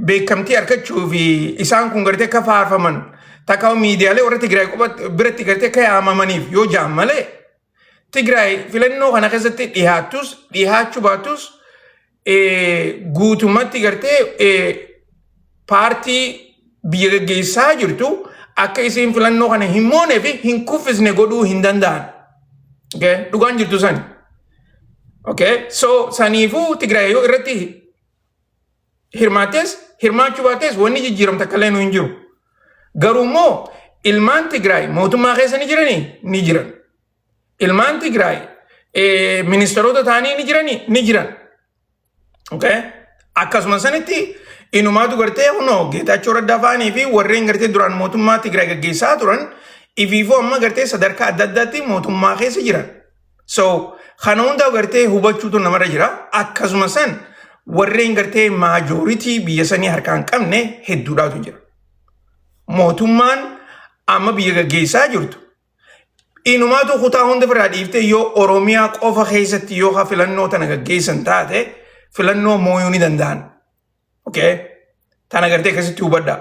beekamtii argachuu fi isaan kun gartee akka faarfaman takka miidiyaalee warra Tigraay biratti gartee akka yaamamaniif yoo jaan malee Tigraay filannoo kana keessatti dhiyaachuu baatus guutummaatti gartee paartii biyya gaggeessaa jirtu akka isiin filannoo kana hin moonee fi hin kuffisne godhuu hin danda'an. Dhugaan jirtu sani. So saniifuu Tigraay yoo irratti hirmaachuu baates wanni jijjiiramta kallee nu hin jiru. Garuu immoo ilmaan Tigraay mootummaa keessa ni jiranii? Ni jiran. Ilmaan Tigraay ministeerota ta'anii ni jiran. Akkasuma sanitti inumaatu gartee hunoo Geetaachoo Raddaa fa'anii fi warreen gartee duraan mootummaa Tigraay gaggeessaa turan ifiifoo amma gartee sadarkaa adda addaatti mootummaa keessa jiran. So kana hundaa gartee hubachuutu namarra jira. Akkasuma san warreen gartee maajooritii biyya sanii harkaan qabne hedduudhaatu jira. Mootummaan amma biyya gaggeessaa jirtu inumaatu kutaa hunda irraa dhiiftee yoo Oromiyaa qofa keessatti yoo filannoo tana gaggeessan taate filannoo mooyuu ni danda'an. Tana gartee akkasitti hubadha.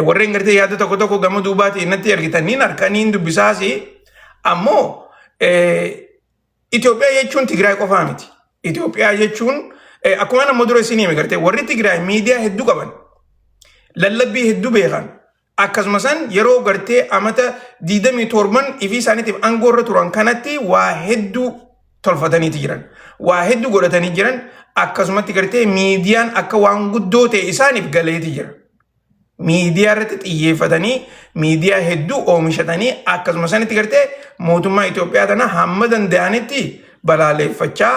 Warreen gartee yaada tokko gama duubaatiin natti argitaniin harkaniin dubbisaasi ammoo Itoophiyaa jechuun Tigraay qofaa miti. Itoophiyaa jechuun akkuma nama dura isin hime gartee warri Tigraay miidiyaa hedduu qaban lallabbii hedduu beekan akkasuma san yeroo gartee amata 27 ifi isaaniitiif aangoo irra turan kanatti waa hedduu tolfataniiti jiran. Waa hedduu godhatanii jiran akkasumatti gartee miidiyaan akka waan guddoo ta'e isaaniif galeeti jira. Miidiyaa irratti xiyyeeffatanii miidiyaa hedduu oomishatanii akkasuma sanitti gartee mootummaa Itoophiyaa tana hamma danda'anitti balaaleeffachaa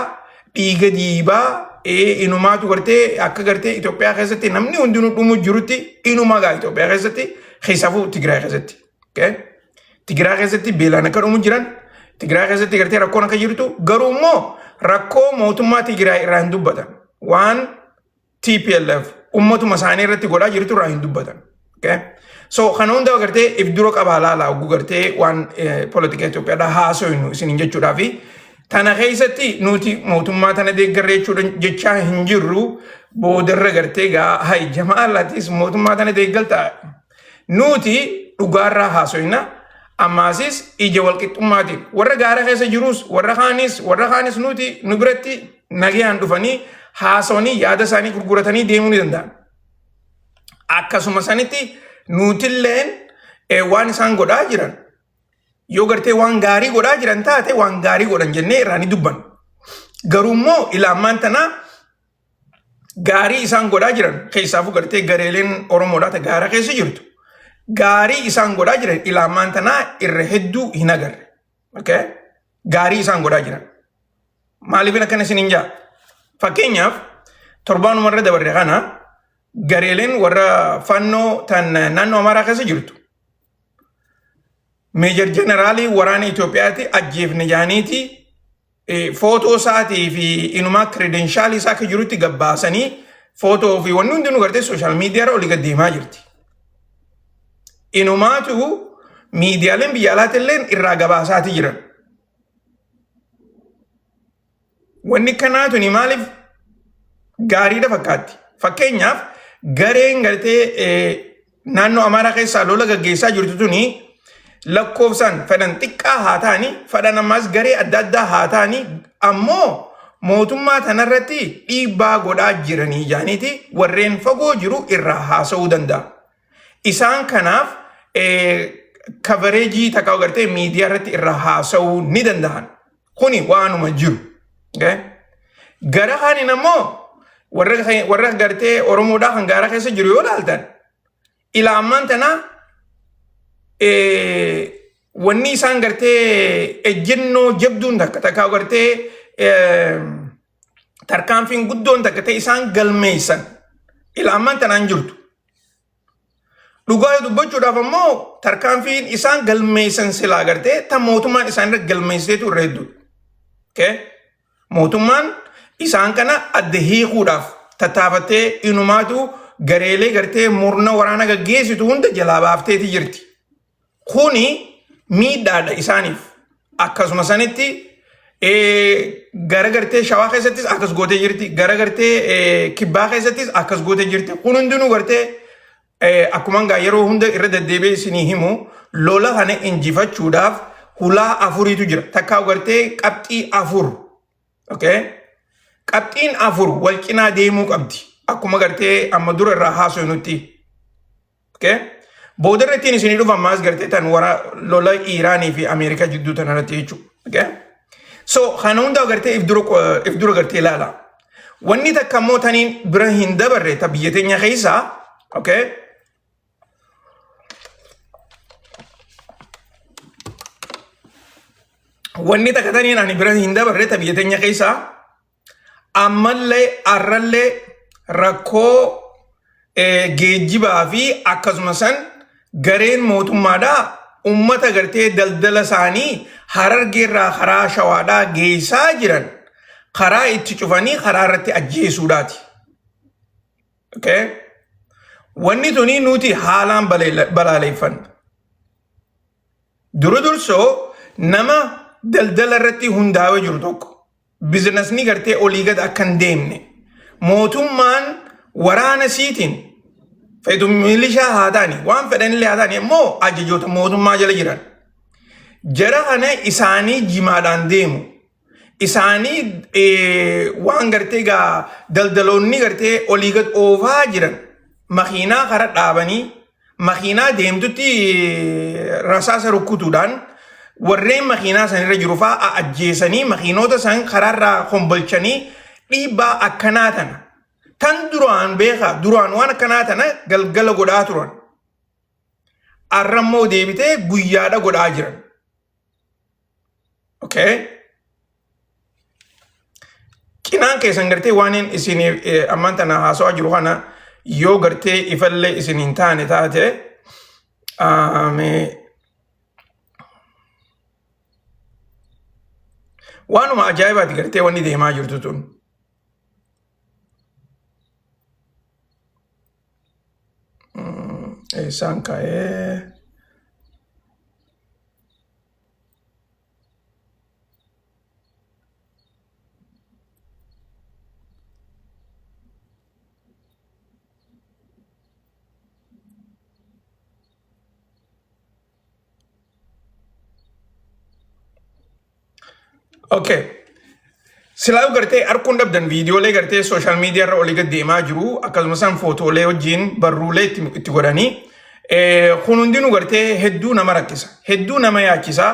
dhiiga diibaa inumaatu gartee akka gartee Itoophiyaa keessatti namni hundinuu dhumu jirutti inumaa gaa Itoophiyaa keessatti keessafuu Tigraay keessatti. Tigraay keessatti beelaan akka dhumu jiran Tigraay keessatti gartee rakkoon akka jirtu garuu immoo rakkoo mootummaa Tigraay irraa hin dubbatan waan TPLF ummatuma isaanii irratti godhaa jirtu irraa hin dubbatan. So kana hundaa gartee if dura qabaa laalaa oguu gartee waan politika Itoophiyaadhaa haasofnu isiniin jechuudhaa fi tana keessatti nuti mootummaa tana deeggarree jechaa hin jirru boodarra gartee gaa jamaalaatis mootummaa tana deeggaltaa nuti dhugaarraa haasofna ammaasis ija walqixxummaatiin warra gaara keessa jirus warra kaanis nuti nu biratti nagayaan dhufanii haasawanii yaada isaanii gurguratanii deemuu ni danda'an. Akkasuma sanitti nutilleen waan isaan godhaa jiran yoo gartee waan gaarii godhaa jiran taate waan gaarii godhan jennee irraa ni dubban. Garuu immoo ilaamaan tanaa gaarii isaan godhaa jiran keessaafuu gartee gareeleen Oromoodhaa gaara keessa jirtu. Gaarii isaan godhaa jiran ilaamaan tanaa irra hedduu hin agarre. Gaarii isaan godhaa jiran. Maaliif akkana isiniin jaa? Fakkeenyaaf torbaanuma irra dabarre kana gareeleen warra fannoo tan naannoo Amaaraa keessa jirtu. Meejar Jeneraalii waraana Itoophiyaatti ajjeefne jaaniiti footoo isaatii fi inumaa kiredenshaalii isaa akka jirutti gabbaasanii footoo fi wanni hundinuu gartee sooshaal miidiyaa irra olii gad deemaa jirti. Inumaatu miidiyaaleen biyya alaatilleen irraa gabaasaati jiran. Wanni kanaatu ni maaliif gaariidha fakkaatti. Fakkeenyaaf gareen gartee naannoo Amaaraa keessaa lola gaggeessaa jirtu tuni lakkoofsaan fedhan xiqqaa haa ta'anii fedhan ammaas garee adda addaa haa ta'anii ammoo mootummaa tanarratti dhiibbaa godhaa jiranii jaaniiti warreen fagoo jiru irraa haasa'uu danda'a. Isaan kanaaf kabareejii takkaa gartee miidiyaa irratti irraa haasa'uu ni danda'an. Kuni waanuma jiru. Gara kaaniin ammoo warra gartee Oromoodhaa kan gaara keessa jiru yoo ilaaltan ilaamaan tanaa wanni isaan gartee ejjennoo jabduun takka gartee tarkaanfiin guddoon takka ta'e isaan galmeessan ilaamaan tanaan jirtu. Dhugaa dubbachuudhaaf ammoo tarkaanfiin isaan galmeessan silaa gartee tan mootummaan isaan irra galmeesseetu irra hedduudha. Mootummaan isaan kana adda hiikuudhaaf tattaafatee inumaatu gareelee gartee murna waraana gaggeessitu hunda jalaa baafteeti jirti. Kuni miidhaadha isaaniif. Akkasuma sanitti gara gartee shawaa keessattis akkas gootee jirti gara gartee kibbaa keessattis akkas gootee jirti kun hundinuu gartee akkuma gaa yeroo hunda irra deddeebi'ee isinii himu lola kana injifachuudhaaf hulaa afuriitu jira takkaa gartee qabxii afur okay qabxiin afur wal cinaa deemuu qabdi akkuma gartee amma dura irraa haasoo nuti okay boodarrattiin isinii dhufa ammaas gartee tan wara lola Iraanii fi Ameerikaa jidduu tanarratti jechuudha okay so kana hunda gartee if dura gartee ilaala wanni takka immoo taniin bira hin dabarre ta biyya teenya keessaa okay wanni takka taniin ani bira hin dabarre ta biyya teenya keessaa ammallee arrallee rakkoo geejjibaa fi akkasuma san gareen mootummaadhaa ummata gartee daldala isaanii harargeerraa karaa shawaadhaa geessaa jiran karaa itti cufanii karaa irratti ajjeesuudhaati. Okay? Wanni tuni nuti haalaan balaaleeffanna. Dura dursoo nama daldala irratti hundaa'ee jiru tokko bizinasni gartee olii gad akka hin deemne mootummaan waraana siitiin feetu milishaa haa ta'ani waan fedhanillee haa ta'ani immoo ajajoota mootummaa jala jiran jara kana isaanii jimaadhaan deemu isaanii waan gartee gaa daldaloonni gartee olii gad oofaa jiran makiinaa kara dhaabanii makiinaa deemtutti rasaasa rukkutuudhaan warreen makiinaa sanirra jiru fa'aa ajjeesanii makiinota san karaarraa hombolchanii dhiibbaa akkanaa tana tan duraan beeka duraan waan akkanaa tana galgala godhaa turan arrammoo deebitee guyyaadha godhaa jiran okay cinaan keessan gartee waan isin ammaan tana haasawaa jiru kana yoo gartee ifallee isin hin taane taate waanuma ajaa'ibaati gartee wanni deemaa jirtu tun isaan ka'ee okay silaa gartee arkuun dhabdan viidiyoolee gartee sooshaal miidiyaa irra olii gad deemaa jiru akkasumas footoolee wajjin barruulee itti godhanii kun hundinuu gartee hedduu nama rakkisa hedduu nama yaachisa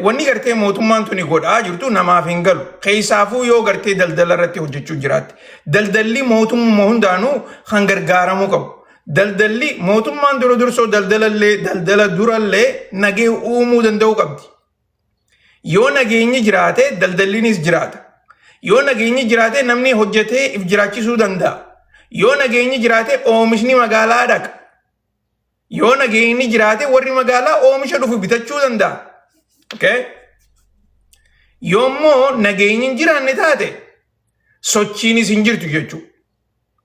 wanni gartee mootummaan tuni godhaa jirtu namaaf hin galu keessaafuu yoo gartee daldala irratti hojjechuu jiraatte daldalli mootummaa hundaanuu kan gargaaramuu qabu daldalli mootummaan dura dursoo daldala durallee nagee uumuu danda'uu qabdi yoo nageenyi jiraate daldallinis jiraata yoo nageenyi jiraate namni hojjetee if jiraachisuu danda'a yoo nageenyi jiraate oomishni magaalaa dhaqa yoo nageenyi jiraate warri magaalaa oomisha dhufu bitachuu danda'a okay yoommoo nageenyi hin jiraanne taate sochiinis hin jirtu jechuudha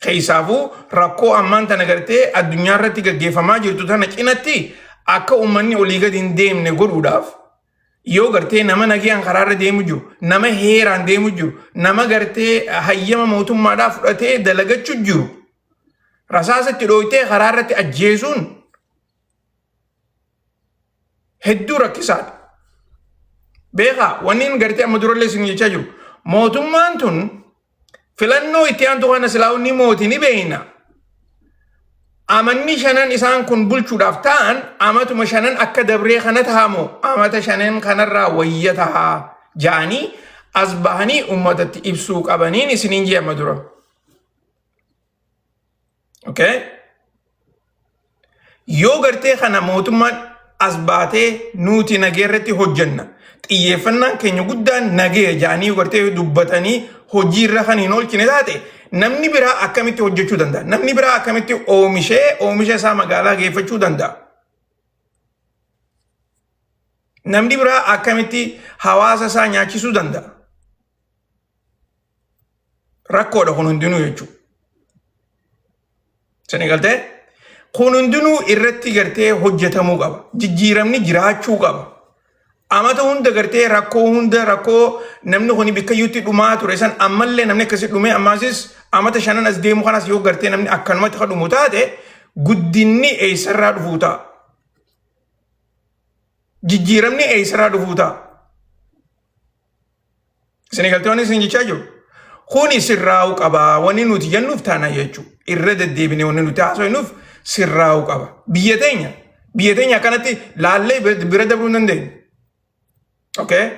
keessaafuu rakkoo ammaan tana gartee addunyaa irratti gaggeeffamaa jirtu tana cinatti akka uummanni olii gad hin deemne godhuudhaaf yoo gartee nama nagayaan karaarra deemu jiru nama heeraan deemu jiru nama gartee hayyama mootummaadhaa fudhatee dalagachuu jiru rasaasatti dhooytee karaarratti ajjeesuun hedduu rakkisaadha beekaa wanniin gartee amma durallee isin jechaa jiru mootummaan tun filannoo itti aantu kana silaa'unni mootii ni beeyna amanni shanan isaan kun bulchuudhaaf ta'an amatuma shanan akka dabree kana tahamoo amata shanan kanarraa wayya tahaa jaanii as bahanii ummatatti ibsuu qabaniin isiniin jee amma dura okay yoo gartee kana mootummaan as baatee nuti nageerratti hojjenna xiyyeeffannaan keenya guddaan nagee jaanii gartee dubbatanii hojii irra kan hin oolchine taate namni biraa akkamitti hojjechuu danda'a namni biraa akkamitti oomisha isaa magaalaa geeffachuu danda'a namni biraa akkamitti hawaasa isaa nyaachisuu danda'a rakkoodha kun hundinuu jechuudha sani galtee kun hundinuu irratti gartee hojjetamuu qaba jijjiiramni jiraachuu qaba amata hunda gartee rakkoo namni kuni bikka yuutti dhumaa ture san ammallee namni akkasi dhume ammaasis amata shanan as deemu kanas yoo gartee namni akkanumatti kan dhumu taate guddinni eessarraa dhufuu ta'a. Jijjiiramni eessarraa dhufuu ta'a. Isin galtee waan isin jechaa jiru. Kuni sirraa'uu qaba. Wanni nuti jennuuf taana jechuudha. Irra deddeebinee wanni nuti haasofnuuf sirraa'uu qaba. Biyya teenya akkanatti laallee bira dabruu hin dandeenyu. Okay?